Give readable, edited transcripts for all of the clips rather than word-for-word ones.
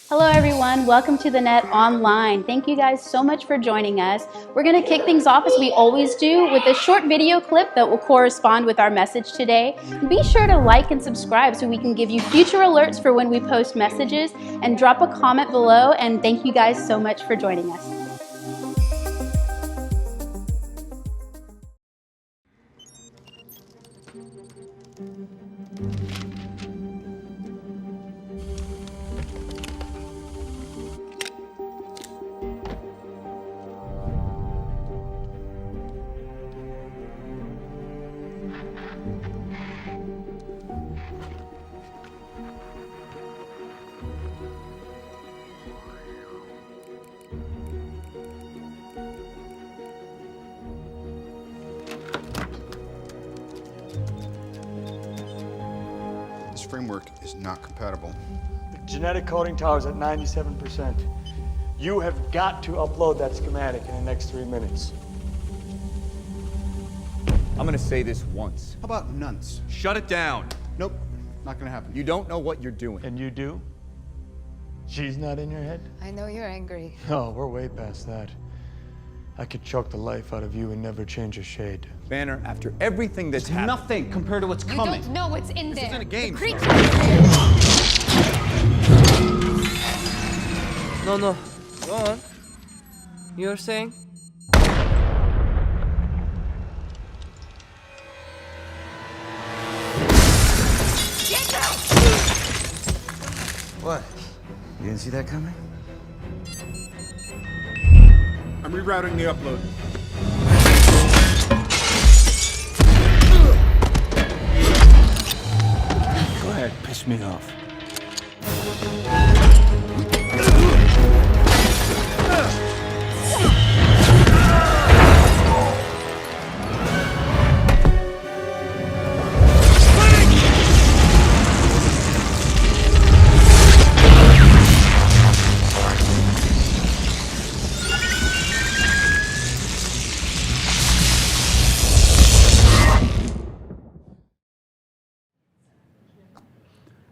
Hello everyone, welcome to the Net Online. Thank you guys so much for joining us. We're going to kick things off as we always do with a short video clip that will correspond with our message today. Be sure to like and subscribe so we can give you future alerts for when we post messages, and drop a comment below, and thank you guys so much for joining us. This framework is not compatible. The genetic coding tower is at 97%. You have got to upload that schematic in the next 3 minutes. I'm gonna say this once. How about nunts? Shut it down. Nope, not gonna happen. You don't know what you're doing. And you do? She's not in your head? I know you're angry. No, we're way past that. I could choke the life out of you and never change a shade. Banner, after everything that's happened. Nothing compared to what's You coming. don't know what's in there. This isn't a game. The creature. No. Go on. You're saying? What? You didn't see that coming? I'm rerouting the upload. Go ahead, piss me off.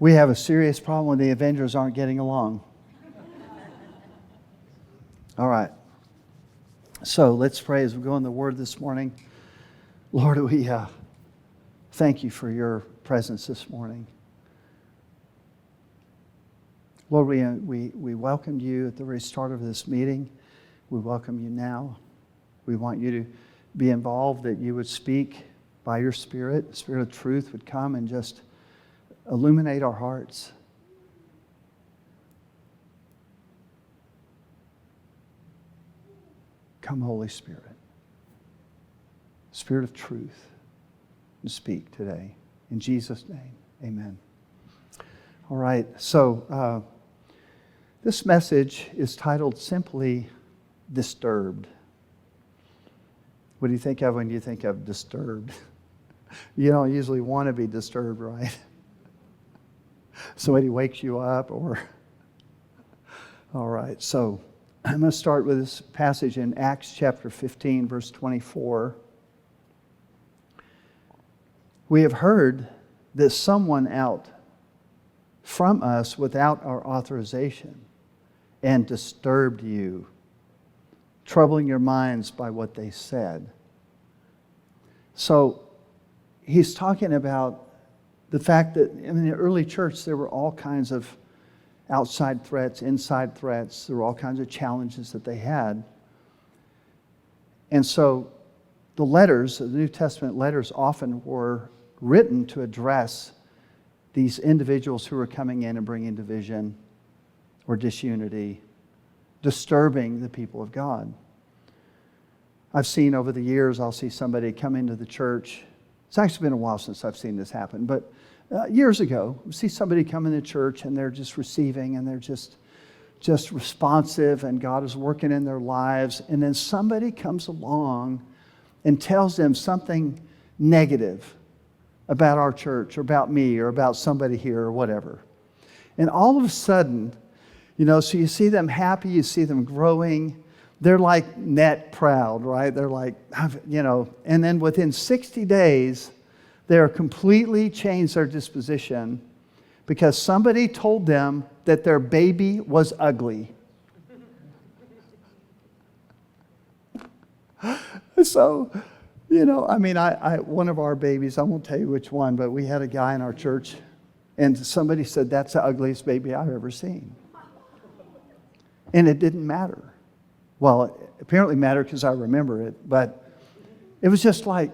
We have a serious problem when the Avengers aren't getting along. All right. So let's pray as we go in the Word this morning. Lord, we thank you for your presence this morning. Lord, we welcomed you at the very start of this meeting. We welcome you now. We want you to be involved, that you would speak by your Spirit. The Spirit of truth would come and just illuminate our hearts. Come, Holy Spirit, Spirit of truth, and speak today. In Jesus' name, amen. All right, so this message is titled simply Disturbed. What do you think of when you think of disturbed? You don't usually want to be disturbed, right? Somebody wakes you up, or... All right, so I'm going to start with this passage in Acts chapter 15, verse 24. We have heard that someone out from us without our authorization and disturbed you, troubling your minds by what they said. So he's talking about the fact that in the early church, there were all kinds of outside threats, inside threats. There were all kinds of challenges that they had. And so the letters, the New Testament letters, often were written to address these individuals who were coming in and bringing division or disunity, disturbing the people of God. I've seen over the years, I'll see somebody come into the church. It's actually been a while since I've seen this happen, but years ago, we see somebody come into church and they're just receiving and they're just responsive, and God is working in their lives. And then somebody comes along and tells them something negative about our church or about me or about somebody here or whatever. And all of a sudden, so you see them happy, you see them growing. They're like net proud, right? They're like, and then within 60 days, they're completely changed their disposition because somebody told them that their baby was ugly. So, one of our babies, I won't tell you which one, but we had a guy in our church, and somebody said, that's the ugliest baby I've ever seen. And it didn't matter. Well, it apparently mattered because I remember it, but it was just like,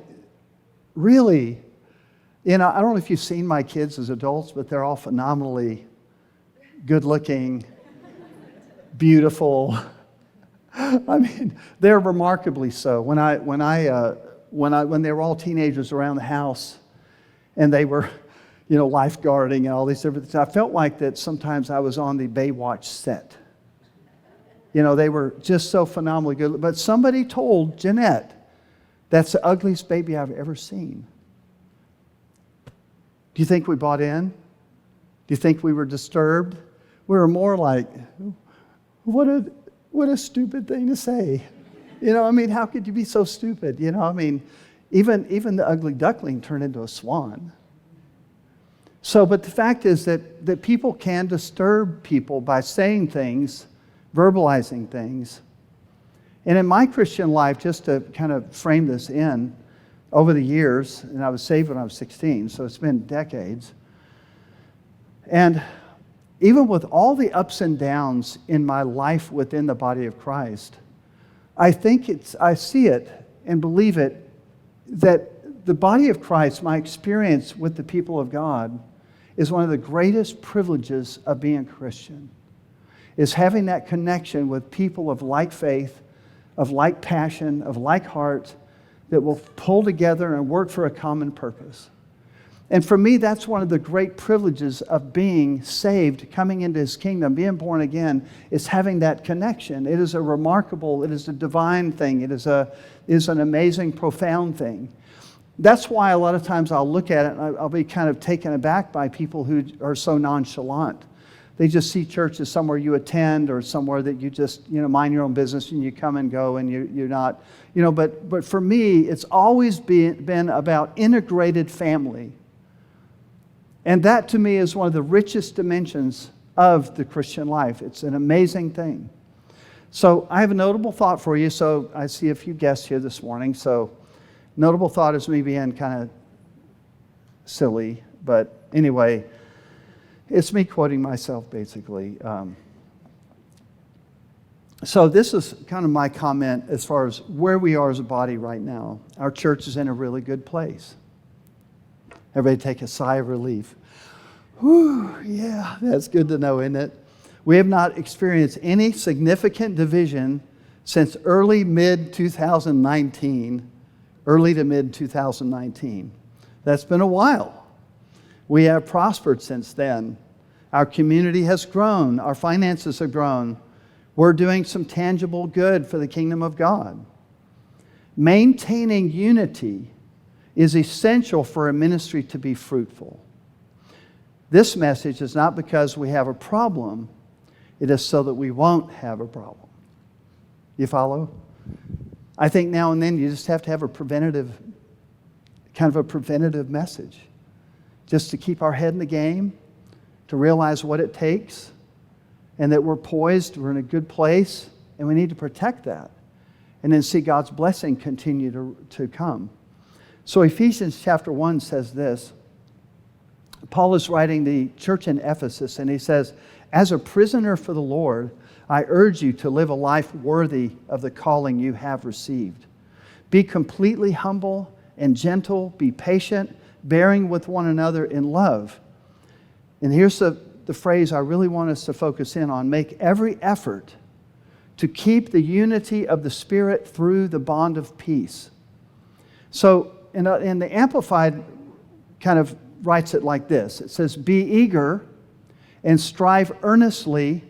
really? I don't know if you've seen my kids as adults, but they're all phenomenally good-looking, beautiful. They're remarkably so. When they were all teenagers around the house, and they were, lifeguarding and all these different things, I felt like that sometimes I was on the Baywatch set. They were just so phenomenally good. But somebody told Jeanette, that's the ugliest baby I've ever seen. Do you think we bought in? Do you think we were disturbed? We were more like, what a stupid thing to say. How could you be so stupid? Even the ugly duckling turned into a swan. So, but the fact is that people can disturb people by saying things, verbalizing things. And in my Christian life, just to kind of frame this in, over the years, and I was saved when I was 16, so it's been decades. And even with all the ups and downs in my life within the body of Christ, I see it and believe it, that the body of Christ, my experience with the people of God, is one of the greatest privileges of being a Christian, is having that connection with people of like faith, of like passion, of like heart, that will pull together and work for a common purpose. And for me, that's one of the great privileges of being saved, coming into His kingdom, being born again, is having that connection. It is a divine thing. It is an amazing, profound thing. That's why a lot of times I'll look at it and I'll be kind of taken aback by people who are so nonchalant. They just see church as somewhere you attend or somewhere that you just, mind your own business and you come and go and you're not, but for me, it's always been about integrated family. And that to me is one of the richest dimensions of the Christian life. It's an amazing thing. So I have a notable thought for you. So I see a few guests here this morning. So notable thought is me being kind of silly, but anyway, it's me quoting myself, basically. So this is kind of my comment as far as where we are as a body right now. Our church is in a really good place. Everybody take a sigh of relief. Whew, yeah, that's good to know, isn't it? We have not experienced any significant division since early to mid 2019. That's been a while. We have prospered since then. Our community has grown. Our finances have grown. We're doing some tangible good for the kingdom of God. Maintaining unity is essential for a ministry to be fruitful. This message is not because we have a problem. It is so that we won't have a problem. You follow? I think now and then you just have to have a preventative message. Just to keep our head in the game, to realize what it takes, and that we're poised, we're in a good place, and we need to protect that. And then see God's blessing continue to come. So Ephesians chapter 1 says this. Paul is writing the church in Ephesus, and he says, as a prisoner for the Lord, I urge you to live a life worthy of the calling you have received. Be completely humble and gentle, be patient, bearing with one another in love. And here's the phrase I really want us to focus in on. Make every effort to keep the unity of the Spirit through the bond of peace. So, in the Amplified kind of writes it like this. It says, be eager and strive earnestly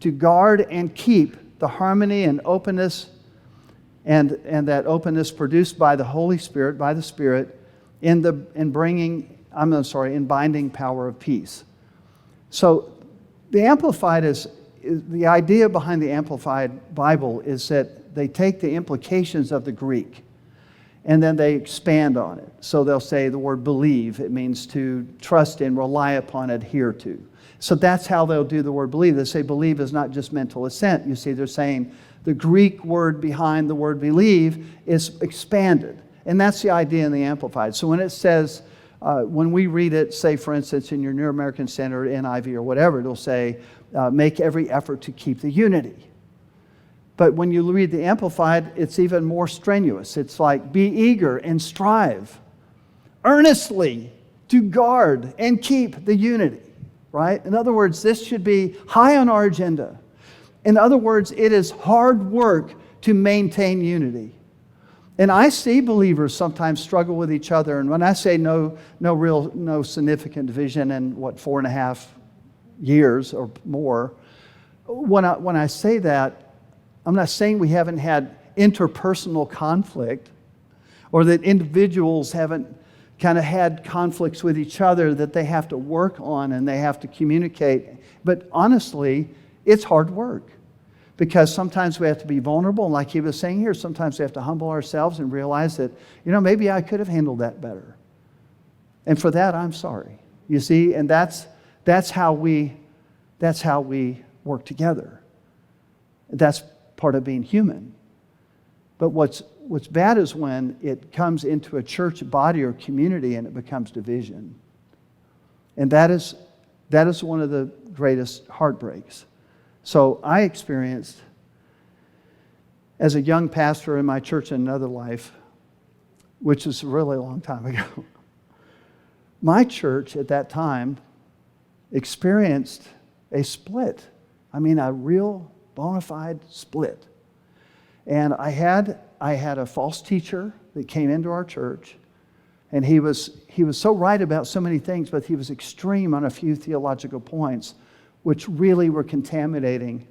to guard and keep the harmony and openness and that openness produced by the Holy Spirit, by the Spirit, in binding power of peace. So the Amplified is the idea behind the Amplified Bible is that they take the implications of the Greek and then they expand on it. So they'll say the word believe. It means to trust in, rely upon, adhere to. So that's how they'll do the word believe. They say believe is not just mental assent. You see, they're saying the Greek word behind the word believe is expanded. And that's the idea in the Amplified. So when it says, when we read it, say for instance in your New American Standard, NIV or whatever, it'll say, make every effort to keep the unity. But when you read the Amplified, it's even more strenuous. It's like, be eager and strive earnestly to guard and keep the unity, right? In other words, this should be high on our agenda. In other words, it is hard work to maintain unity. And I see believers sometimes struggle with each other. And when I say no significant division in 4.5 years or more, when I say that, I'm not saying we haven't had interpersonal conflict or that individuals haven't kind of had conflicts with each other that they have to work on and they have to communicate. But honestly, it's hard work because sometimes we have to be vulnerable. And like he was saying here, sometimes we have to humble ourselves and realize that, maybe I could have handled that better. And for that, I'm sorry. You see, and that's how we work together. That's part of being human. But what's bad is when it comes into a church body or community and it becomes division. And that is one of the greatest heartbreaks. So I experienced, as a young pastor in my church in another life, which is a really long time ago, my church at that time experienced a split. I mean, a real bona fide split. And I had a false teacher that came into our church, and he was so right about so many things, but he was extreme on a few theological points, which really were contaminating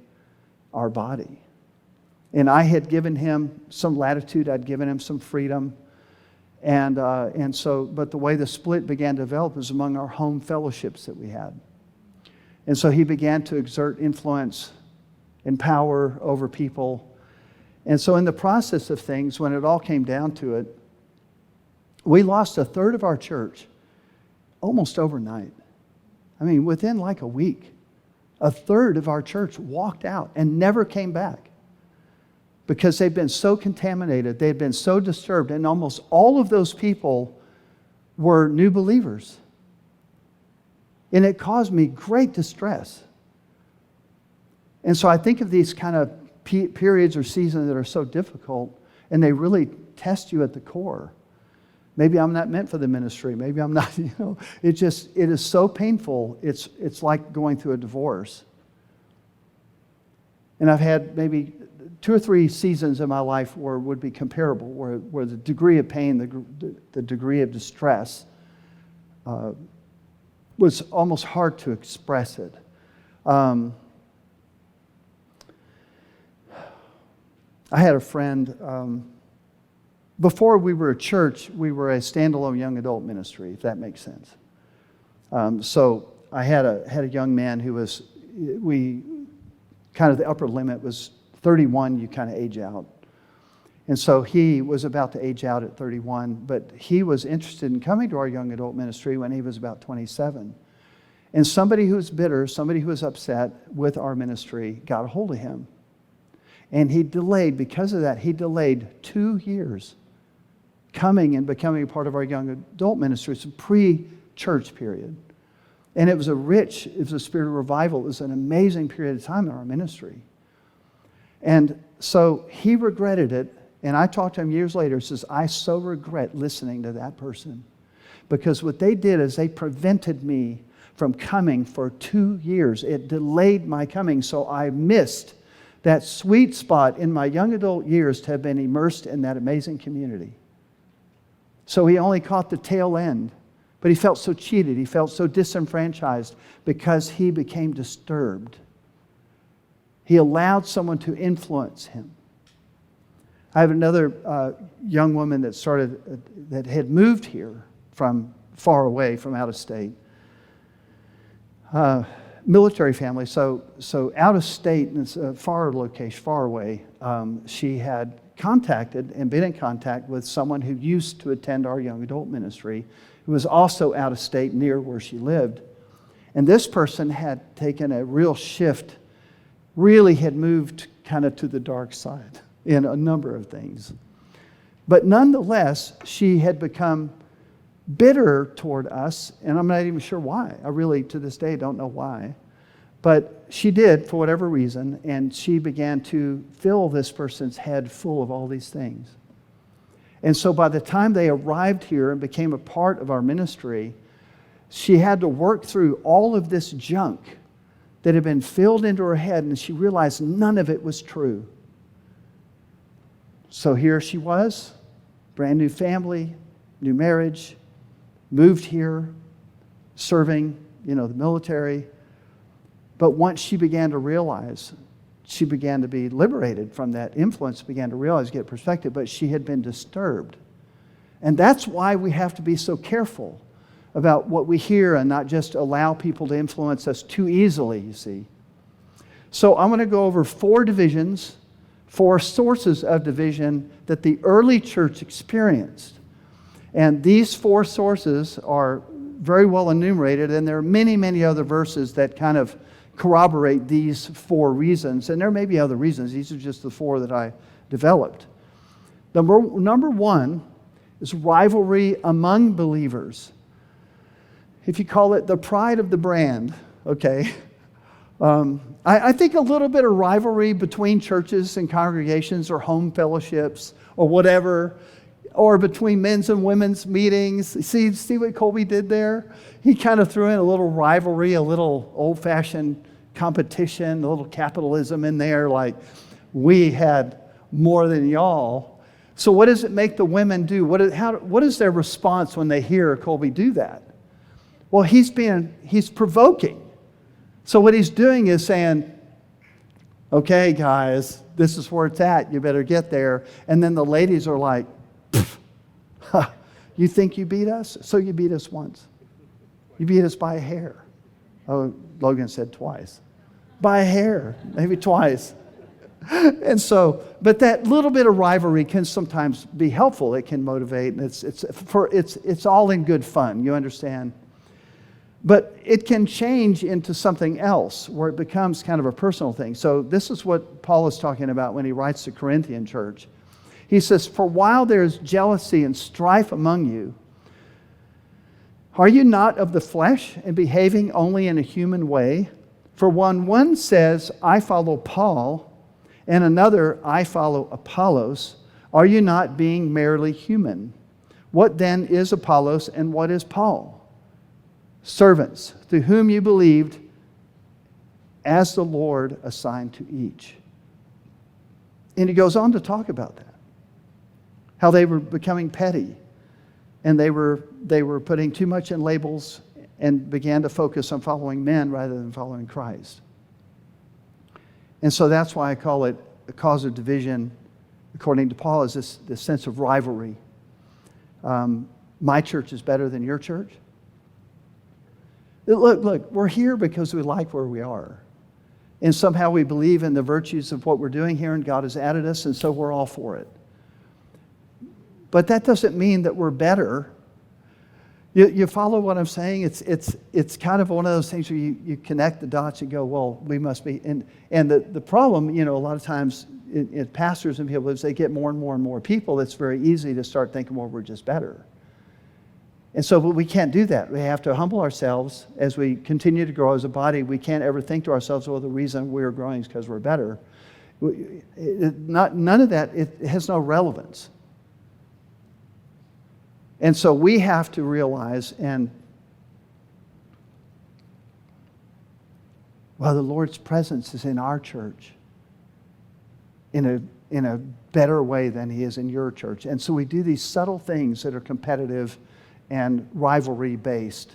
our body. And I had given him some latitude, I'd given him some freedom, and so, but the way the split began to develop was among our home fellowships that we had. And so he began to exert influence and power over people. And so in the process of things, when it all came down to it, we lost a third of our church almost overnight. I mean, within like a week, a third of our church walked out and never came back because they'd been so contaminated, they'd been so disturbed, and almost all of those people were new believers. And it caused me great distress. And so I think of these kind of periods or seasons that are so difficult, and they really test you at the core. Maybe I'm not meant for the ministry. Maybe I'm not, it is so painful. It's like going through a divorce. And I've had maybe 2 or 3 seasons in my life where it would be comparable, where the degree of pain, the degree of distress was almost hard to express it. I had a friend, before we were a church, we were a standalone young adult ministry, if that makes sense. So I had a young man who was, the upper limit was 31, you kind of age out. And so he was about to age out at 31, but he was interested in coming to our young adult ministry when he was about 27. And somebody who was bitter, somebody who was upset with our ministry got a hold of him. And because of that, he delayed 2 years coming and becoming a part of our young adult ministry. It's a pre-church period. And it was a spirit of revival. It was an amazing period of time in our ministry. And so he regretted it. And I talked to him years later. He says, I so regret listening to that person. Because what they did is they prevented me from coming for 2 years. It delayed my coming. So I missed that sweet spot in my young adult years to have been immersed in that amazing community. So he only caught the tail end, but he felt so cheated. He felt so disenfranchised because he became disturbed. He allowed someone to influence him. I have another young woman that had moved here from far away, from out of state. Military family, so out of state, and it's a far location, far away. She had contacted and been in contact with someone who used to attend our young adult ministry, who was also out of state near where she lived. And this person had taken a real shift, really had moved kind of to the dark side in a number of things. But nonetheless, she had become bitter toward us, and I'm not even sure why. I really, to this day, don't know why. But she did, for whatever reason, and she began to fill this person's head full of all these things. And so by the time they arrived here and became a part of our ministry, she had to work through all of this junk that had been filled into her head, and she realized none of it was true. So here she was, brand new family, new marriage, moved here, serving, the military. But once she began to realize, she began to be liberated from that influence, began to realize, get perspective, but she had been disturbed. And that's why we have to be so careful about what we hear and not just allow people to influence us too easily, you see. So I'm going to go over 4 divisions, 4 sources of division that the early church experienced. And these 4 sources are very well enumerated, and there are many, many other verses that kind of corroborate these 4 reasons. And there may be other reasons. These are just the 4 that I developed. Number 1 is rivalry among believers. If you call it the pride of the brand, okay. I think a little bit of rivalry between churches and congregations or home fellowships or whatever, or between men's and women's meetings. See what Colby did there? He kind of threw in a little rivalry, a little old-fashioned competition, a little capitalism in there, like we had more than y'all. So what does it make the women do? What is their response when they hear Colby do that? Well, he's provoking. So what he's doing is saying, okay, guys, this is where it's at. You better get there. And then the ladies are like, you think you beat us? So you beat us once. You beat us by a hair. Oh, Logan said twice. By a hair, maybe twice. And so, but that little bit of rivalry can sometimes be helpful. It can motivate, and it's all in good fun. You understand? But it can change into something else where it becomes kind of a personal thing. So this is what Paul is talking about when he writes to the Corinthian church. He says, "For while there is jealousy and strife among you, are you not of the flesh and behaving only in a human way? For one says, I follow Paul, and another, I follow Apollos. Are you not being merely human? What then is Apollos and what is Paul? Servants, through whom you believed, as the Lord assigned to each." And he goes on to talk about that. How they were becoming petty. And they were putting too much in labels and began to focus on following men rather than following Christ. And so that's why I call it a cause of division, according to Paul, is this sense of rivalry. My church is better than your church. Look, we're here because we like where we are. And somehow we believe in the virtues of what we're doing here, and God has added us, and so we're all for it. But that doesn't mean that we're better. You follow what I'm saying? It's kind of one of those things where you connect the dots and go, well, we must be. And the problem, a lot of times in pastors and people, as they get more and more and more people, it's very easy to start thinking, well, we're just better. And so, but we can't do that. We have to humble ourselves as we continue to grow as a body. We can't ever think to ourselves, well, the reason we're growing is because we're better. None of that, it has no relevance. And so we have to realize, well, the Lord's presence is in our church in a better way than He is in your church. And so we do these subtle things that are competitive and rivalry-based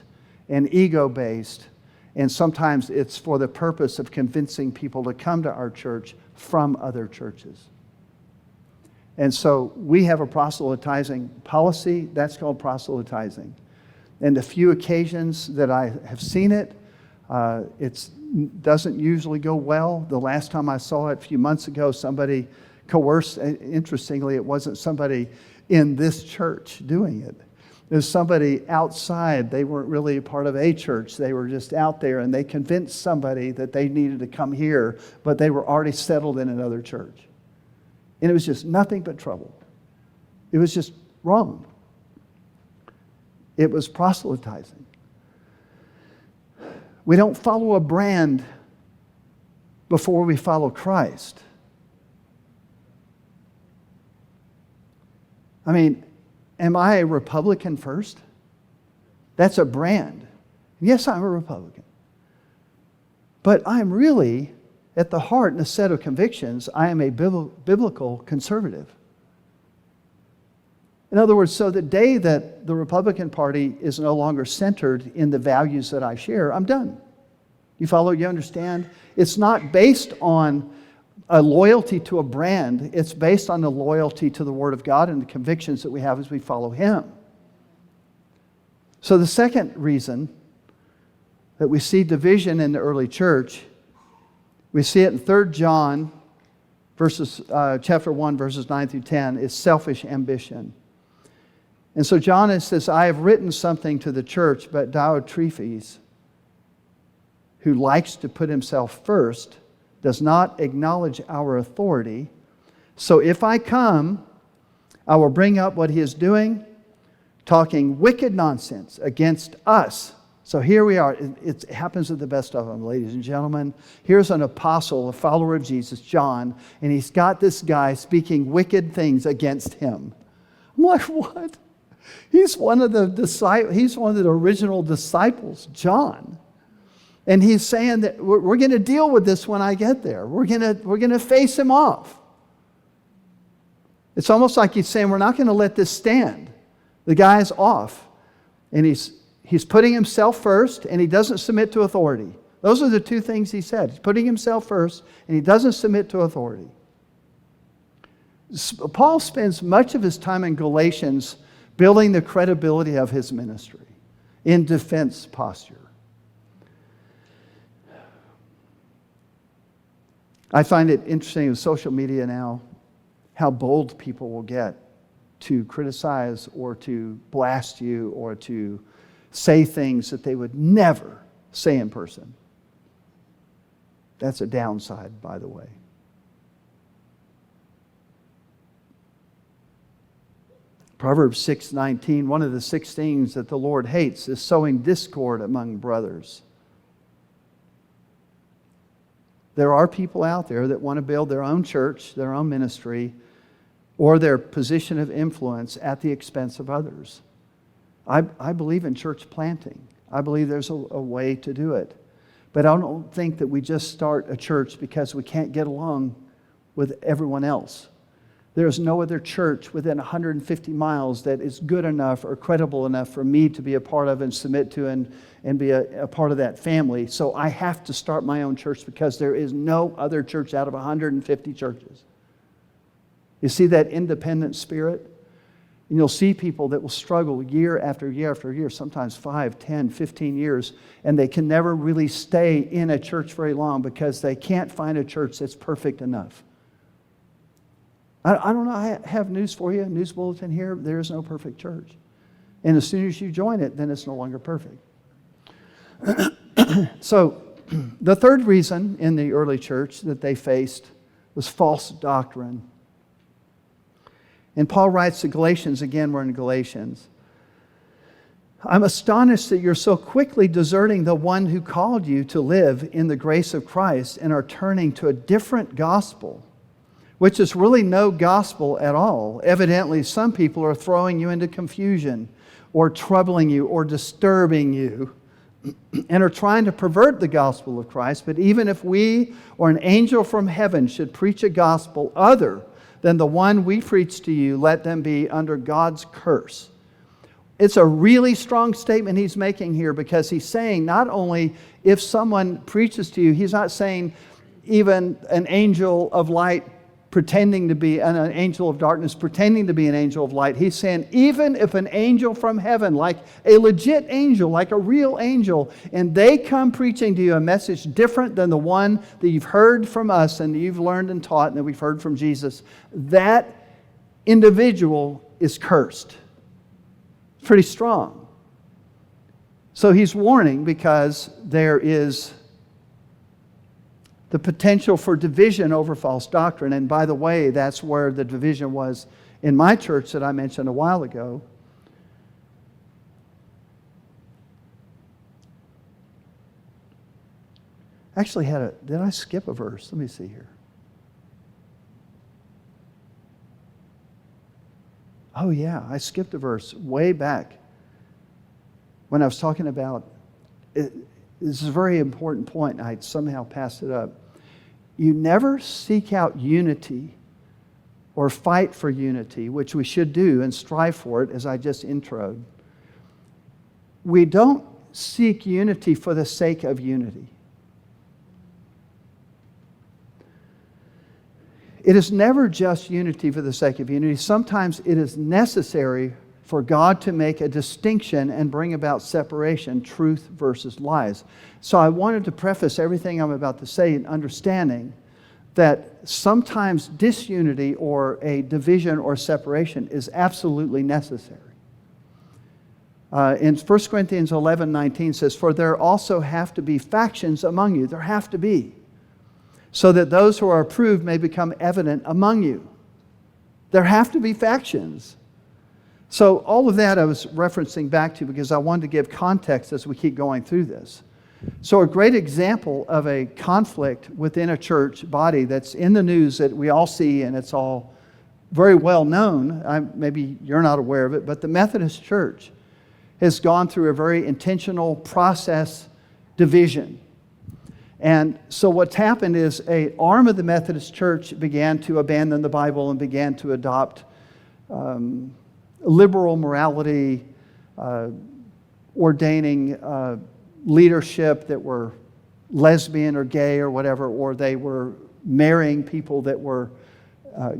and ego-based. And sometimes it's for the purpose of convincing people to come to our church from other churches. And so we have a proselytizing policy. That's called proselytizing. And the few occasions that I have seen it, it doesn't usually go well. The last time I saw it a few months ago, somebody coerced. Interestingly, it wasn't somebody in this church doing it. It was somebody outside. They weren't really a part of a church. They were just out there, and they convinced somebody that they needed to come here, but they were already settled in another church. And it was just nothing but trouble. It was just wrong. It was proselytizing. We don't follow a brand before we follow Christ. I mean, am I a Republican first? That's a brand. Yes, I'm a Republican. But I'm really, at the heart and a set of convictions, I am a biblical conservative. In other words, so the day that the Republican Party is no longer centered in the values that I share, I'm done. You follow? You understand? It's not based on a loyalty to a brand. It's based on the loyalty to the Word of God and the convictions that we have as we follow Him. So the second reason that we see division in the early church, we see it in 3 John chapter 1, verses 9 through 10, is selfish ambition. And so John says, I have written something to the church, but Diotrephes, who likes to put himself first, does not acknowledge our authority. So if I come, I will bring up what he is doing, talking wicked nonsense against us. So here we are. It happens to the best of them, ladies and gentlemen. Here's an apostle, a follower of Jesus, John, and he's got this guy speaking wicked things against him. I'm like, what? He's one of the original disciples, John. And he's saying that we're going to deal with this when I get there. We're going to face him off. It's almost like he's saying, we're not going to let this stand. The guy's off. And he's putting himself first, and he doesn't submit to authority. Those are the two things he said. He's putting himself first, and he doesn't submit to authority. Paul spends much of his time in Galatians building the credibility of his ministry in defense posture. I find it interesting with social media now how bold people will get to criticize or to blast you or to say things that they would never say in person. That's a downside, by the way. Proverbs 6:19, one of the 6 things that the Lord hates is sowing discord among brothers. There are people out there that want to build their own church, their own ministry, or their position of influence at the expense of others. I believe in church planting. I believe there's a way to do it. But I don't think that we just start a church because we can't get along with everyone else. There's no other church within 150 miles that is good enough or credible enough for me to be a part of and submit to and be a part of that family. So I have to start my own church because there is no other church out of 150 churches. You see that independent spirit? And you'll see people that will struggle year after year after year, sometimes 5, 10, 15 years, and they can never really stay in a church very long because they can't find a church that's perfect enough. I don't know, I have news for you, news bulletin here, there is no perfect church. And as soon as you join it, then it's no longer perfect. So, the third reason in the early church that they faced was false doctrine. And Paul writes to Galatians, again, we're in Galatians. I'm astonished that you're so quickly deserting the one who called you to live in the grace of Christ and are turning to a different gospel, which is really no gospel at all. Evidently, some people are throwing you into confusion or troubling you or disturbing you and are trying to pervert the gospel of Christ. But even if we or an angel from heaven should preach a gospel other than the one we preach to you, let them be under God's curse. It's a really strong statement he's making here because he's saying not only if someone preaches to you, he's not saying even an angel of light pretending to be an angel of darkness, pretending to be an angel of light. He's saying even if an angel from heaven, like a legit angel, like a real angel, and they come preaching to you a message different than the one that you've heard from us and that you've learned and taught and that we've heard from Jesus, that individual is cursed. It's pretty strong. So he's warning because there is the potential for division over false doctrine. And by the way, that's where the division was in my church that I mentioned a while ago. Actually did I skip a verse? Let me see here. Oh yeah, I skipped a verse way back when I was talking about it. This is a very important point, and I somehow passed it up. You never seek out unity or fight for unity, which we should do and strive for it, as I just introed. We don't seek unity for the sake of unity. It is never just unity for the sake of unity. Sometimes it is necessary for God to make a distinction and bring about separation, truth versus lies. So I wanted to preface everything I'm about to say in understanding that sometimes disunity or a division or separation is absolutely necessary. In 1 Corinthians 11:19 says, "For there also have to be factions among you." There have to be. "So that those who are approved may become evident among you." There have to be factions. So all of that I was referencing back to because I wanted to give context as we keep going through this. So a great example of a conflict within a church body that's in the news that we all see and it's all very well known, maybe you're not aware of it, but the Methodist Church has gone through a very intentional process division. And so what's happened is an arm of the Methodist Church began to abandon the Bible and began to adopt liberal morality, ordaining leadership that were lesbian or gay or whatever, or they were marrying people that were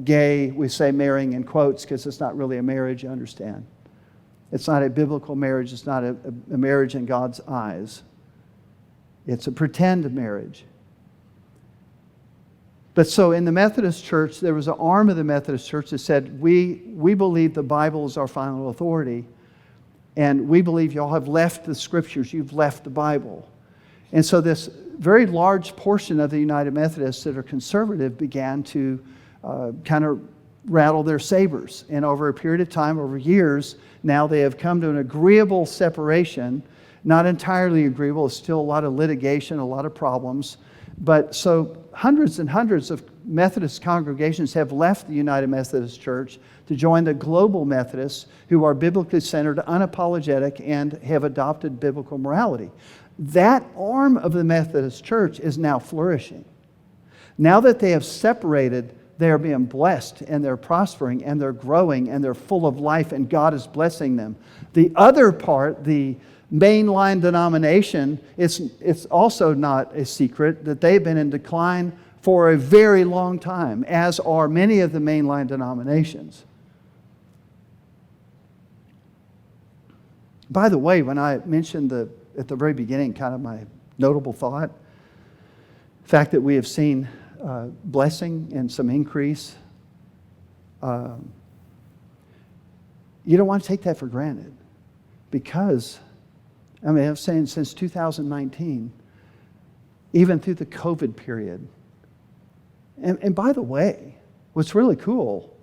gay. We say marrying in quotes because it's not really a marriage, you understand. It's not a biblical marriage. It's not a marriage in God's eyes. It's a pretend marriage. But so in the Methodist Church, there was an arm of the Methodist Church that said, we believe the Bible is our final authority, and we believe y'all have left the Scriptures, you've left the Bible. And so this very large portion of the United Methodists that are conservative began to kind of rattle their sabers. And over a period of time, over years, now they have come to an agreeable separation. Not entirely agreeable, it's still a lot of litigation, a lot of problems. But so hundreds and hundreds of Methodist congregations have left the United Methodist Church to join the global Methodists who are biblically centered, unapologetic, and have adopted biblical morality. That arm of the Methodist Church is now flourishing. Now that they have separated, they are being blessed and they're prospering and they're growing and they're full of life and God is blessing them. The other part, the mainline denomination, it's also not a secret that they've been in decline for a very long time, as are many of the mainline denominations. By the way, when I mentioned at the very beginning kind of my notable thought, the fact that we have seen blessing and some increase, you don't want to take that for granted, because I'm saying since 2019, even through the COVID period. And by the way, what's really cool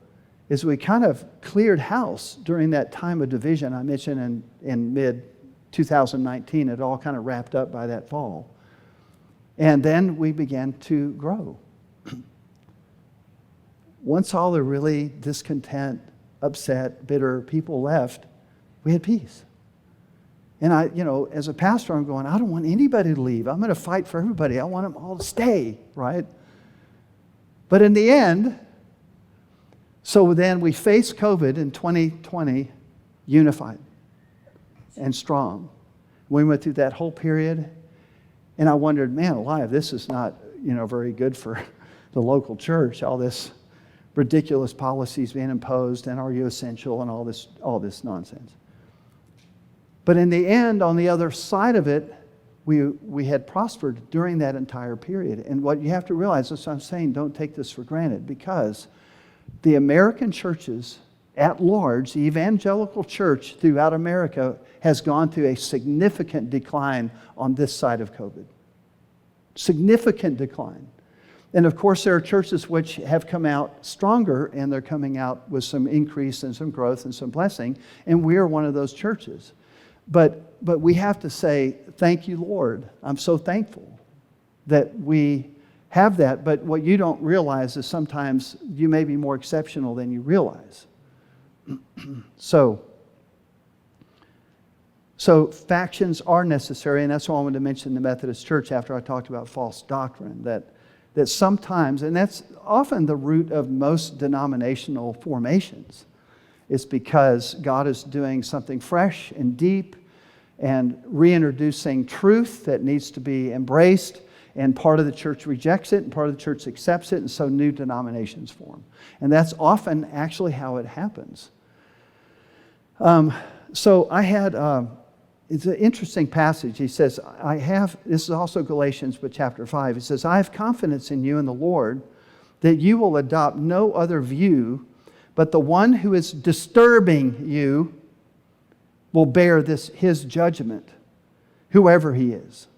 is we kind of cleared house during that time of division I mentioned in mid-2019. It all kind of wrapped up by that fall. And then we began to grow. Once all the really discontent, upset, bitter people left, we had peace. And I, as a pastor, I'm going, I don't want anybody to leave. I'm going to fight for everybody. I want them all to stay, right? But in the end, so then we faced COVID in 2020 unified and strong. We went through that whole period, and I wondered, man alive, this is not, very good for the local church, all this ridiculous policies being imposed, and are you essential, and all this nonsense. But in the end, on the other side of it, we had prospered during that entire period. And what you have to realize, that's what I'm saying, don't take this for granted, because the American churches at large, the evangelical church throughout America, has gone through a significant decline on this side of COVID. Significant decline. And of course, there are churches which have come out stronger, and they're coming out with some increase and some growth and some blessing, and we are one of those churches. But we have to say, thank you, Lord. I'm so thankful that we have that. But what you don't realize is sometimes you may be more exceptional than you realize. So factions are necessary, and that's why I wanted to mention the Methodist Church after I talked about false doctrine, that sometimes, and that's often the root of most denominational formations, it's because God is doing something fresh and deep and reintroducing truth that needs to be embraced, and part of the church rejects it and part of the church accepts it, and so new denominations form. And that's often actually how it happens. So I had, it's an interesting passage. He says, this is also Galatians, but chapter 5. He says, I have confidence in you in the Lord that you will adopt no other view, but the one who is disturbing you will bear his judgment, whoever he is.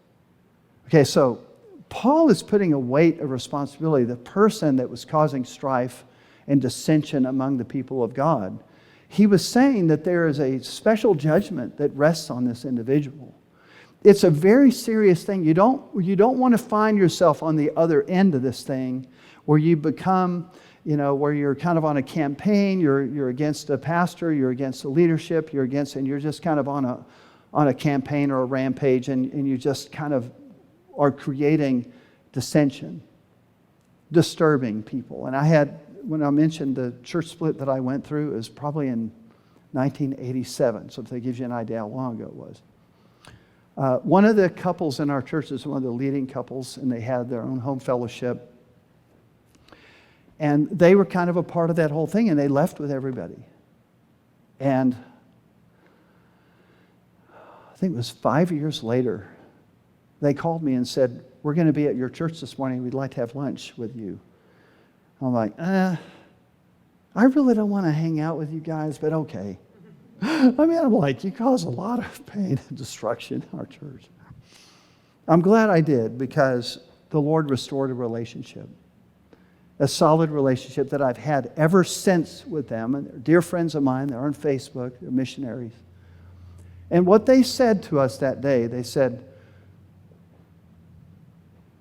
Okay, so Paul is putting a weight of responsibility. The person that was causing strife and dissension among the people of God, he was saying that there is a special judgment that rests on this individual. It's a very serious thing. You don't want to find yourself on the other end of this thing where you become, where you're kind of on a campaign, you're against a pastor, you're against the leadership, and you're just kind of on a campaign or a rampage, and you just kind of are creating dissension, disturbing people. And when I mentioned the church split that I went through, it was probably in 1987, so if that gives you an idea how long ago it was. One of the couples in our church is one of the leading couples, and they had their own home fellowship. And they were kind of a part of that whole thing, and they left with everybody. And I think it was 5 years later, they called me and said, we're going to be at your church this morning. We'd like to have lunch with you. I'm like, I really don't want to hang out with you guys, but okay. I'm like, you cause a lot of pain and destruction in our church. I'm glad I did, because the Lord restored a relationship, a solid relationship that I've had ever since with them. And they're dear friends of mine. They're on Facebook. They're missionaries. And what they said to us that day, they said,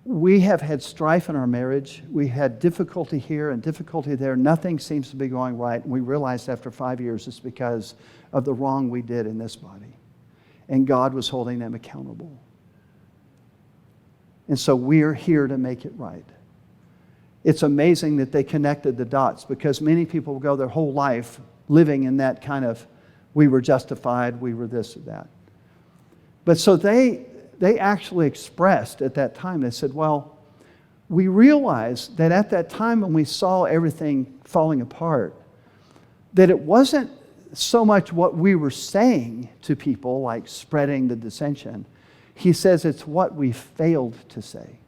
we have had strife in our marriage. We had difficulty here and difficulty there. Nothing seems to be going right. And we realized after 5 years it's because of the wrong we did in this body. And God was holding them accountable. And so we're here to make it right. It's amazing that they connected the dots, because many people go their whole life living in that kind of, we were justified, we were this or that. But so they actually expressed at that time, they said, well, we realized that at that time when we saw everything falling apart, that it wasn't so much what we were saying to people, like spreading the dissension. He says it's what we failed to say.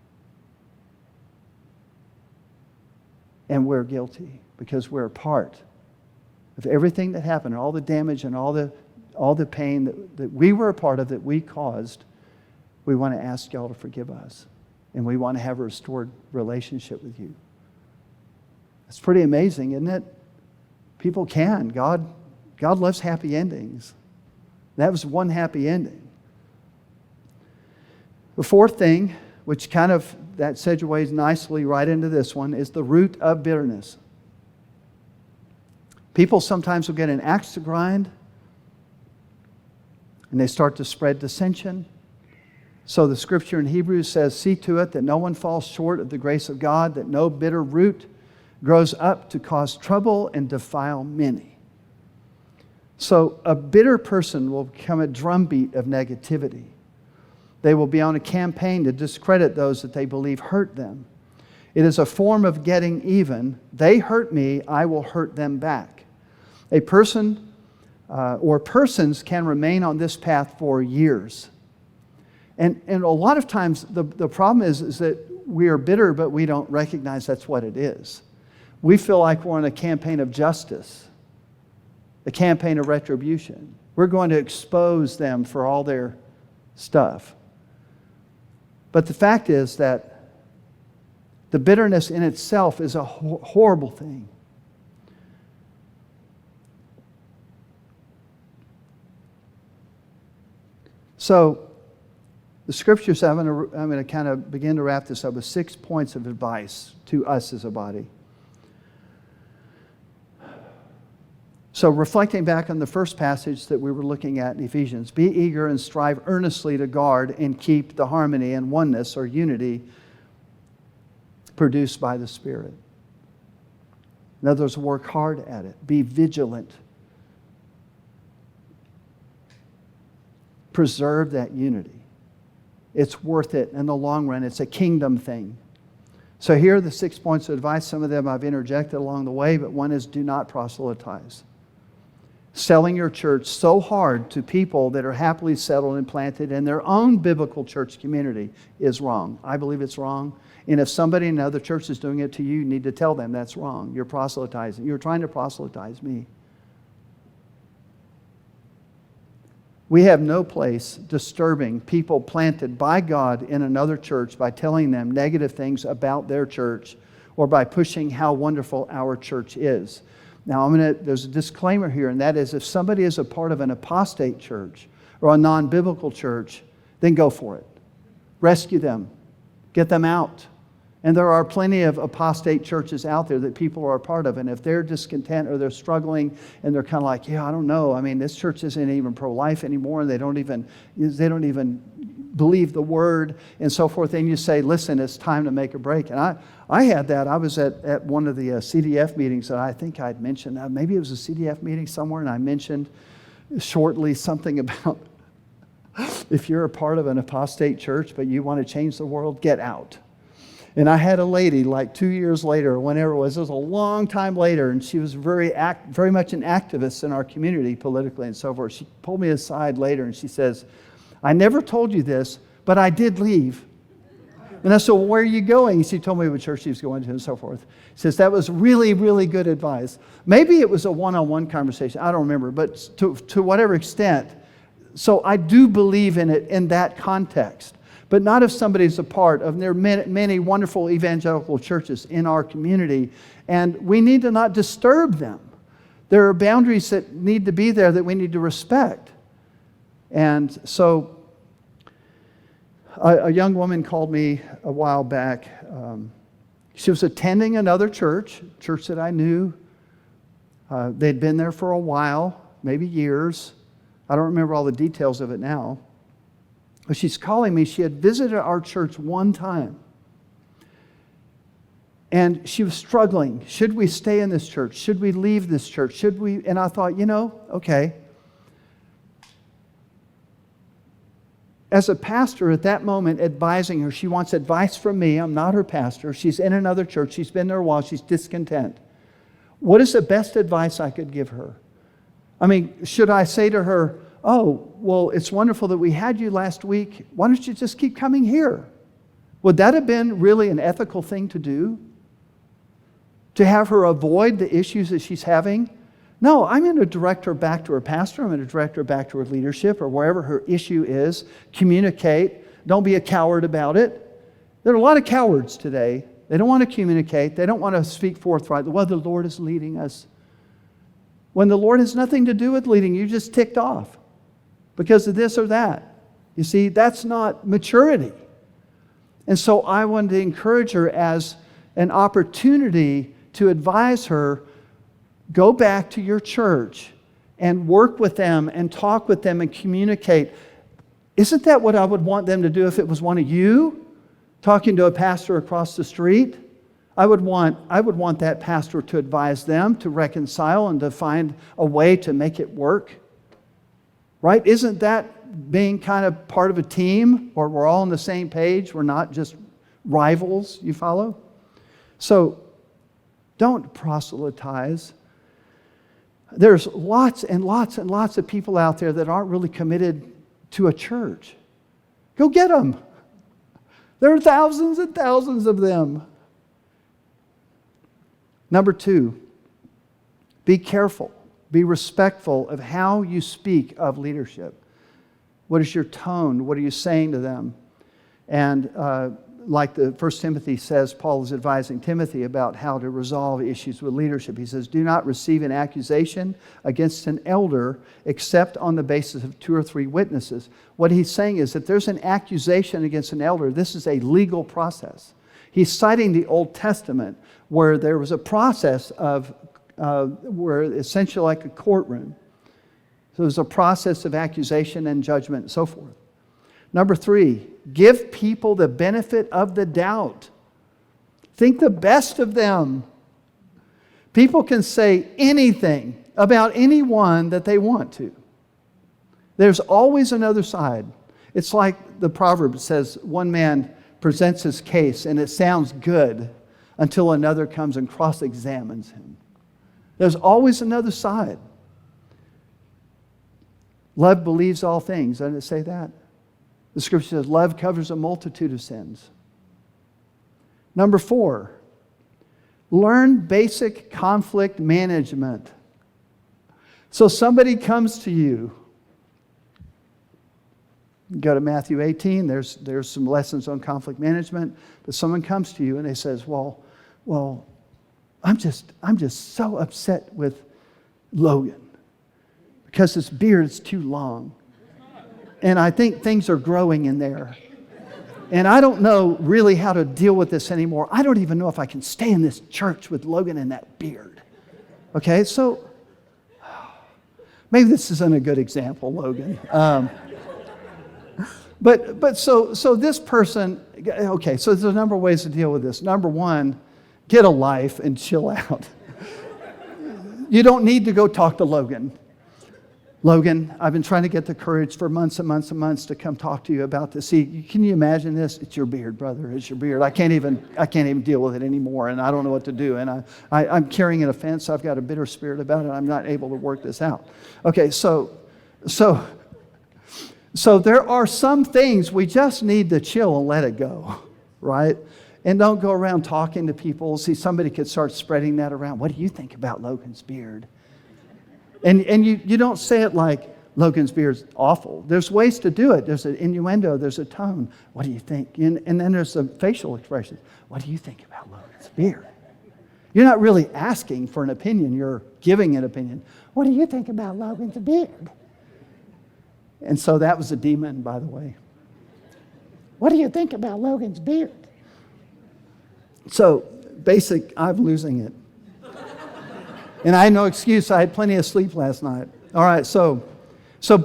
And we're guilty because we're a part of everything that happened, all the damage and all the pain that we were a part of, that we caused. We want to ask y'all to forgive us. And we want to have a restored relationship with you. It's pretty amazing, isn't it? People can. God loves happy endings. That was one happy ending. The fourth thing, which kind of, that segues nicely right into this one, is the root of bitterness. People sometimes will get an axe to grind, and they start to spread dissension. So the scripture in Hebrews says, see to it that no one falls short of the grace of God, that no bitter root grows up to cause trouble and defile many. So a bitter person will become a drumbeat of negativity. They will be on a campaign to discredit those that they believe hurt them. It is a form of getting even. They hurt me, I will hurt them back. A person or persons can remain on this path for years. And a lot of times the problem is that we are bitter, but we don't recognize that's what it is. We feel like we're on a campaign of justice, a campaign of retribution. We're going to expose them for all their stuff. But the fact is that the bitterness in itself is a horrible thing. So, the scriptures, I'm going to kind of begin to wrap this up with 6 points of advice to us as a body. So, reflecting back on the first passage that we were looking at in Ephesians, be eager and strive earnestly to guard and keep the harmony and oneness or unity produced by the Spirit. In other words, work hard at it. Be vigilant. Preserve that unity. It's worth it in the long run. It's a kingdom thing. So here are the 6 points of advice. Some of them I've interjected along the way, but one is do not proselytize. Selling your church so hard to people that are happily settled and planted in their own biblical church community is wrong. I believe it's wrong. And if somebody in another church is doing it to you, you need to tell them that's wrong. You're proselytizing. You're trying to proselytize me. We have no place disturbing people planted by God in another church by telling them negative things about their church or by pushing how wonderful our church is. Now, there's a disclaimer here, and that is if somebody is a part of an apostate church or a non-biblical church, then go for it. Rescue them. Get them out. And there are plenty of apostate churches out there that people are a part of. And if they're discontent or they're struggling and they're kind of like, yeah, I don't know. I mean, this church isn't even pro-life anymore. And they don't even believe the word and so forth. And you say, listen, it's time to make a break. And I had that. I was at one of the CDF meetings that I think I'd mentioned. Maybe it was a CDF meeting somewhere. And I mentioned shortly something about if you're a part of an apostate church, but you want to change the world, get out. And I had a lady like 2 years later, or whenever it was a long time later, and she was very much an activist in our community politically and so forth. She pulled me aside later and she says, I never told you this, but I did leave. And I said, well, where are you going? She told me what church she was going to and so forth. She says, that was really, really good advice. Maybe it was a one-on-one conversation. I don't remember, but to whatever extent. So I do believe in it in that context. But not if somebody's a part of, there are many wonderful evangelical churches in our community, and we need to not disturb them. There are boundaries that need to be there that we need to respect. And so a young woman called me a while back. She was attending another church that I knew. They'd been there for a while, maybe years. I don't remember all the details of it now. But she's calling me. She had visited our church one time. And she was struggling. Should we stay in this church? Should we leave this church? Should we? And I thought, okay. As a pastor at that moment advising her, she wants advice from me. I'm not her pastor. She's in another church. She's been there a while. She's discontent. What is the best advice I could give her? I mean, should I say to her, oh, well, it's wonderful that we had you last week. Why don't you just keep coming here? Would that have been really an ethical thing to do? To have her avoid the issues that she's having? No, I'm going to direct her back to her pastor. I'm going to direct her back to her leadership or wherever her issue is. Communicate. Don't be a coward about it. There are a lot of cowards today. They don't want to communicate. They don't want to speak forthrightly. Well, the Lord is leading us. When the Lord has nothing to do with leading, you just ticked off because of this or that. You see, that's not maturity. And so I wanted to encourage her as an opportunity to advise her, go back to your church and work with them and talk with them and communicate. Isn't that what I would want them to do if it was one of you talking to a pastor across the street? I would want that pastor to advise them, to reconcile and to find a way to make it work. Right? Isn't that being kind of part of a team where we're all on the same page? We're not just rivals, you follow? So don't proselytize. There's lots and lots and lots of people out there that aren't really committed to a church. Go get them. There are thousands and thousands of them. Number 2, be careful. Be respectful of how you speak of leadership. What is your tone? What are you saying to them? And like the 1 Timothy says, Paul is advising Timothy about how to resolve issues with leadership. He says, do not receive an accusation against an elder except on the basis of 2 or 3 witnesses. What he's saying is that there's an accusation against an elder. This is a legal process. He's citing the Old Testament where there was a process of where essentially like a courtroom. So there's a process of accusation and judgment and so forth. Number 3, give people the benefit of the doubt. Think the best of them. People can say anything about anyone that they want to. There's always another side. It's like the proverb says, one man presents his case and it sounds good until another comes and cross-examines him. There's always another side. Love believes all things. Doesn't it say that? The scripture says, love covers a multitude of sins. Number 4, learn basic conflict management. So somebody comes to you. Go to Matthew 18. There's some lessons on conflict management. But someone comes to you and they says, well, I'm just so upset with Logan because his beard is too long. And I think things are growing in there. And I don't know really how to deal with this anymore. I don't even know if I can stay in this church with Logan and that beard. Okay, so maybe this isn't a good example, Logan. But so this person, okay, so there's a number of ways to deal with this. Number 1, get a life and chill out. You don't need to go talk to Logan. Logan, I've been trying to get the courage for months and months and months to come talk to you about this. See, can you imagine this? It's your beard, brother. It's your beard. I can't even deal with it anymore, and I don't know what to do. And I'm carrying an offense. I've got a bitter spirit about it. I'm not able to work this out. Okay, so there are some things we just need to chill and let it go, right? And don't go around talking to people. See, somebody could start spreading that around. What do you think about Logan's beard? And you don't say it like, Logan's beard's awful. There's ways to do it. There's an innuendo. There's a tone. What do you think? And then there's some facial expressions. What do you think about Logan's beard? You're not really asking for an opinion. You're giving an opinion. What do you think about Logan's beard? And so that was a demon, by the way. What do you think about Logan's beard? So, I'm losing it. And I had no excuse. I had plenty of sleep last night. All right, so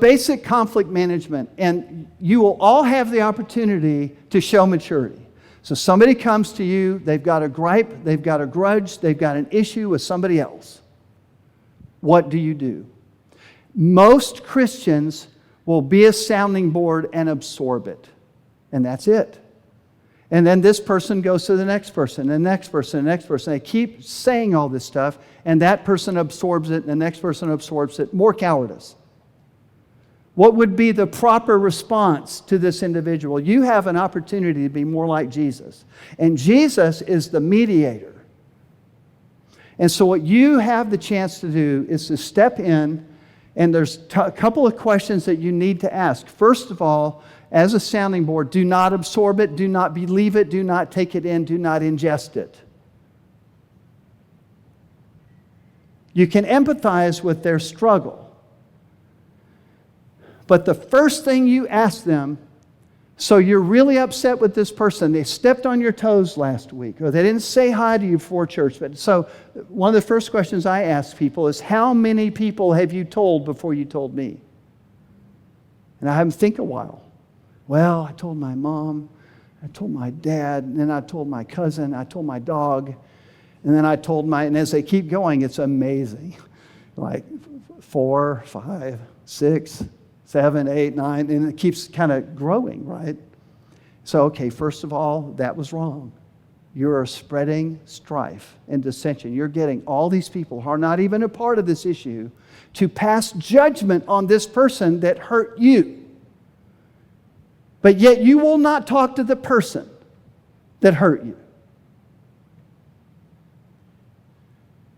basic conflict management. And you will all have the opportunity to show maturity. So somebody comes to you, they've got a gripe, they've got a grudge, they've got an issue with somebody else. What do you do? Most Christians will be a sounding board and absorb it. And that's it. And then this person goes to the next person, and the next person, and the next person. They keep saying all this stuff, and that person absorbs it, and the next person absorbs it. More cowardice. What would be the proper response to this individual? You have an opportunity to be more like Jesus. And Jesus is the mediator. And so what you have the chance to do is to step in, and there's a couple of questions that you need to ask. First of all, as a sounding board, do not absorb it, do not believe it, do not take it in, do not ingest it. You can empathize with their struggle. But the first thing you ask them, so you're really upset with this person, they stepped on your toes last week, or they didn't say hi to you before church. But so one of the first questions I ask people is, how many people have you told before you told me? And I have them think a while. Well, I told my mom, I told my dad, and then I told my cousin, I told my dog, and then I told and as they keep going, it's amazing. Like 4, 5, 6, 7, 8, 9, and it keeps kind of growing, right? So, okay, first of all, that was wrong. you are spreading strife and dissension. You're getting all these people who are not even a part of this issue to pass judgment on this person that hurt you. But yet you will not talk to the person that hurt you.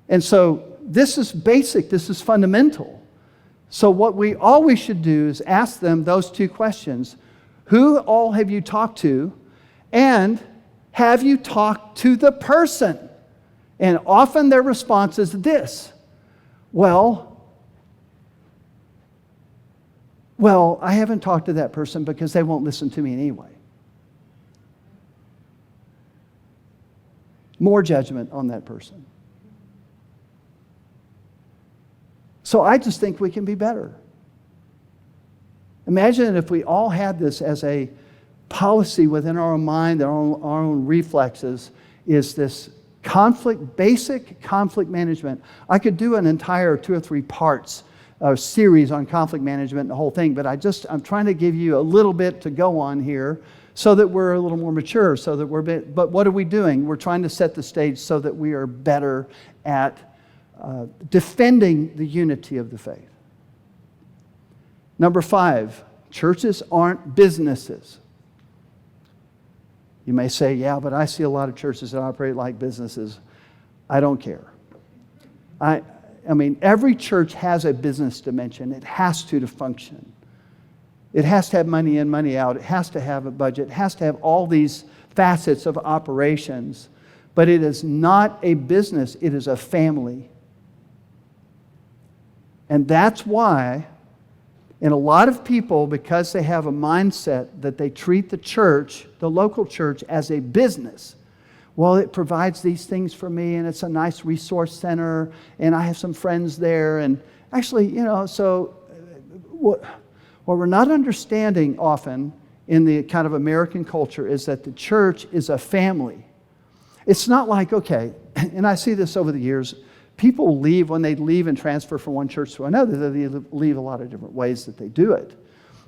And so this is basic, this is fundamental. So what we always should do is ask them those two questions. Who all have you talked to? And have you talked to the person? And often their response is this: Well, I haven't talked to that person because they won't listen to me anyway. More judgment on that person. So I just think we can be better. Imagine if we all had this as a policy within our own mind, our own reflexes, is this basic conflict management. I could do an entire 2 or 3 parts series on conflict management and the whole thing, but I'm trying to give you a little bit to go on here so that we're a little more mature, but what are we doing? We're trying to set the stage so that we are better at defending the unity of the faith. Number 5, churches aren't businesses. You may say, yeah, but I see a lot of churches that operate like businesses. I don't care. I mean, every church has a business dimension. It has to function. It has to have money in, money out. It has to have a budget. It has to have all these facets of operations. But it is not a business. It is a family. And that's why, and a lot of people, because they have a mindset that they treat the church, the local church, as a business. Well, it provides these things for me, and it's a nice resource center, and I have some friends there. And actually, so what we're not understanding often in the kind of American culture is that the church is a family. It's not like, okay, and I see this over the years, people leave, when they leave and transfer from one church to another, they leave a lot of different ways that they do it.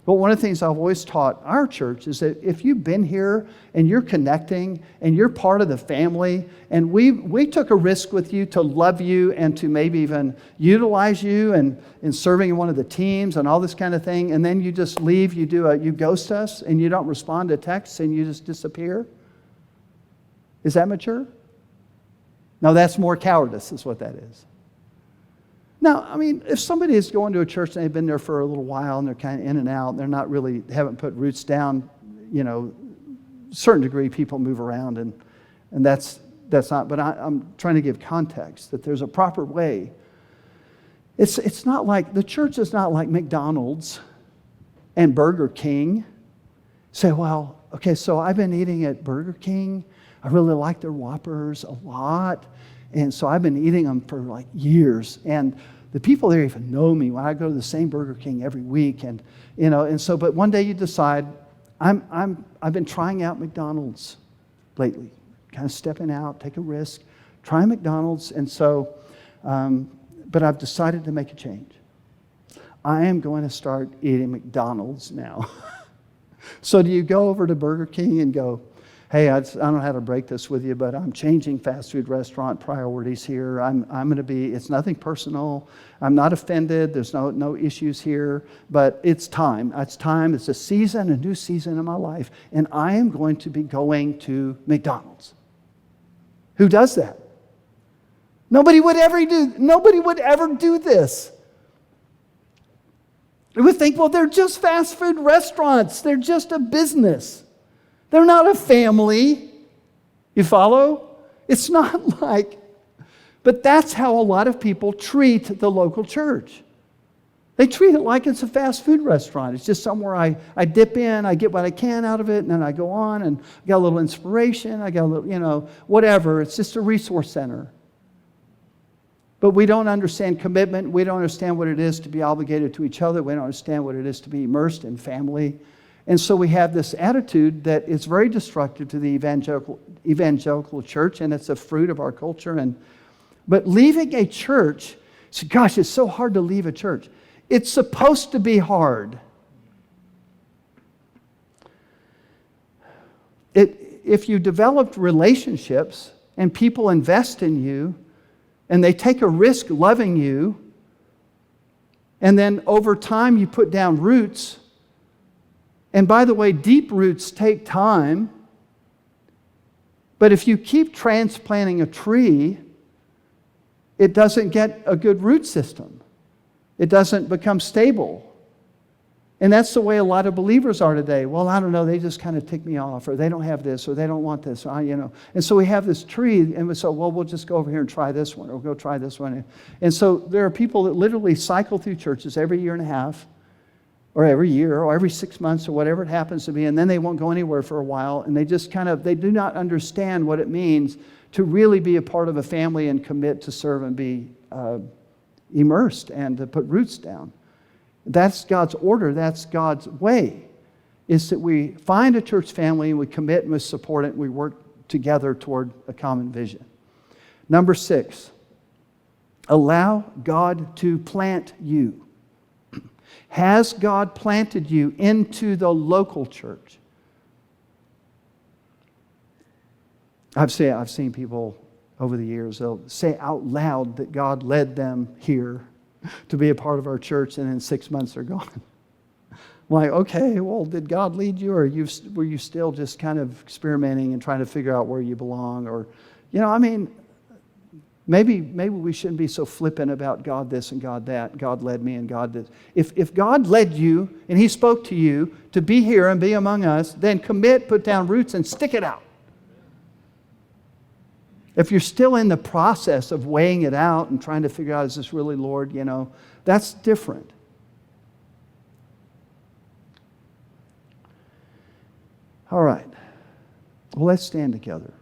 But one of the things I've always taught our church is that if you've been here and you're connecting and you're part of the family, and we took a risk with you to love you and to maybe even utilize you and in serving in one of the teams and all this kind of thing, and then you just leave, you ghost us and you don't respond to texts and you just disappear. Is that mature? No, that's more cowardice is what that is. Now, I mean, if somebody is going to a church and they've been there for a little while and they're kind of in and out, and they're not really, haven't put roots down, a certain degree people move around and that's not, but I'm trying to give context that there's a proper way. It's not like, the church is not like McDonald's and Burger King. Say, well, okay, so I've been eating at Burger King. I really like their Whoppers a lot. And so I've been eating them for like years. And the people there even know me when I go to the same Burger King every week. And, but one day you decide, I've been trying out McDonald's lately. Kind of stepping out, take a risk, try McDonald's. And so, but I've decided to make a change. I am going to start eating McDonald's now. So do you go over to Burger King and go, hey, I don't know how to break this with you, but I'm changing fast food restaurant priorities here. I'm going to be, it's nothing personal. I'm not offended. There's no issues here, but it's time. It's time. It's a season, a new season in my life, and I am going to be going to McDonald's. Who does that? Nobody would ever do this. We would think, well, they're just fast food restaurants. They're just a business. They're not a family. You follow? It's not like, but that's how a lot of people treat the local church. They treat it like it's a fast food restaurant. It's just somewhere I dip in, I get what I can out of it, and then I go on and I got a little inspiration, I got a little, whatever. It's just a resource center. But we don't understand commitment. We don't understand what it is to be obligated to each other. We don't understand what it is to be immersed in family. And so we have this attitude that is very destructive to the evangelical church, and it's a fruit of our culture. But leaving a church, gosh, it's so hard to leave a church. It's supposed to be hard. if you developed relationships and people invest in you and they take a risk loving you, and then over time you put down roots, and by the way, deep roots take time, but if you keep transplanting a tree, it doesn't get a good root system. It doesn't become stable. And that's the way a lot of believers are today. Well, I don't know, they just kind of tick me off, or they don't have this, or they don't want this, And so we have this tree, and so, well, we'll just go over here and try this one, or we'll go try this one. And so there are people that literally cycle through churches every year and a half, or every year, or every 6 months, or whatever it happens to be, and then they won't go anywhere for a while, and they just they do not understand what it means to really be a part of a family and commit to serve and be immersed and to put roots down. That's God's order. That's God's way, is that we find a church family and we commit and we support it and we work together toward a common vision. Number 6, allow God to plant you. Has God planted you into the local church? I've seen people over the years, they'll say out loud that God led them here to be a part of our church, and in 6 months they're gone. I'm like, okay, well, did God lead you, or were you still just kind of experimenting and trying to figure out where you belong? Or, maybe we shouldn't be so flippant about God this and God that. God led me and God did. If God led you and He spoke to you to be here and be among us, then commit, put down roots, and stick it out. If you're still in the process of weighing it out and trying to figure out, is this really Lord, that's different. All right. Well, let's stand together.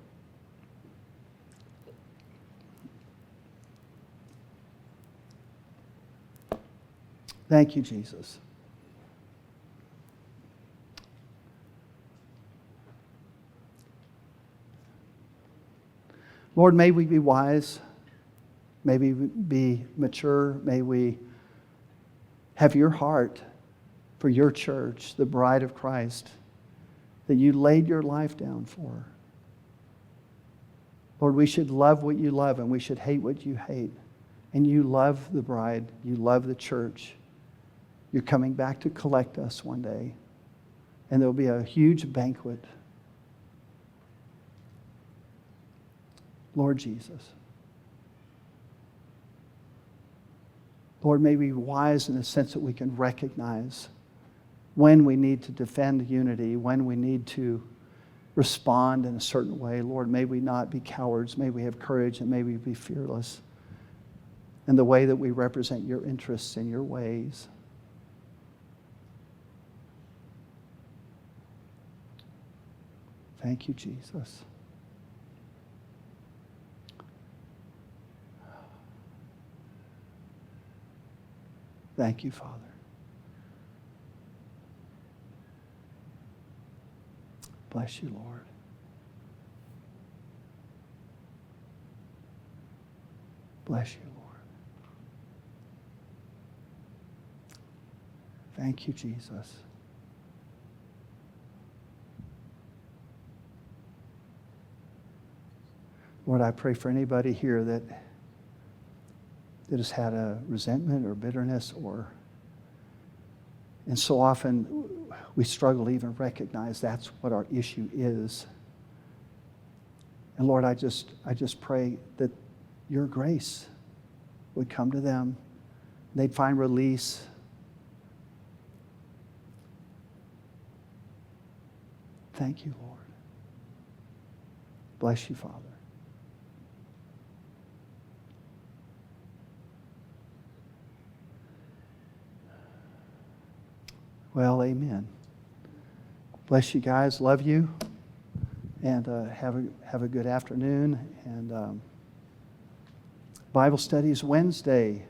Thank you, Jesus. Lord, may we be wise. May we be mature. May we have your heart for your church, the bride of Christ, that you laid your life down for. Lord, we should love what you love and we should hate what you hate. And you love the bride. You love the church. You're coming back to collect us one day. And there will be a huge banquet. Lord Jesus. Lord, may we be wise in the sense that we can recognize when we need to defend unity, when we need to respond in a certain way. Lord, may we not be cowards. May we have courage, and may we be fearless in the way that we represent your interests and your ways. Thank you, Jesus. Thank you, Father. Bless you, Lord. Bless you, Lord. Thank you, Jesus. Lord, I pray for anybody here that has had a resentment or bitterness, and so often we struggle to even recognize that's what our issue is. And Lord, I just pray that your grace would come to them. They'd find release. Thank you, Lord. Bless you, Father. Well, amen. Bless you guys. Love you. And have a good afternoon. And Bible studies Wednesday.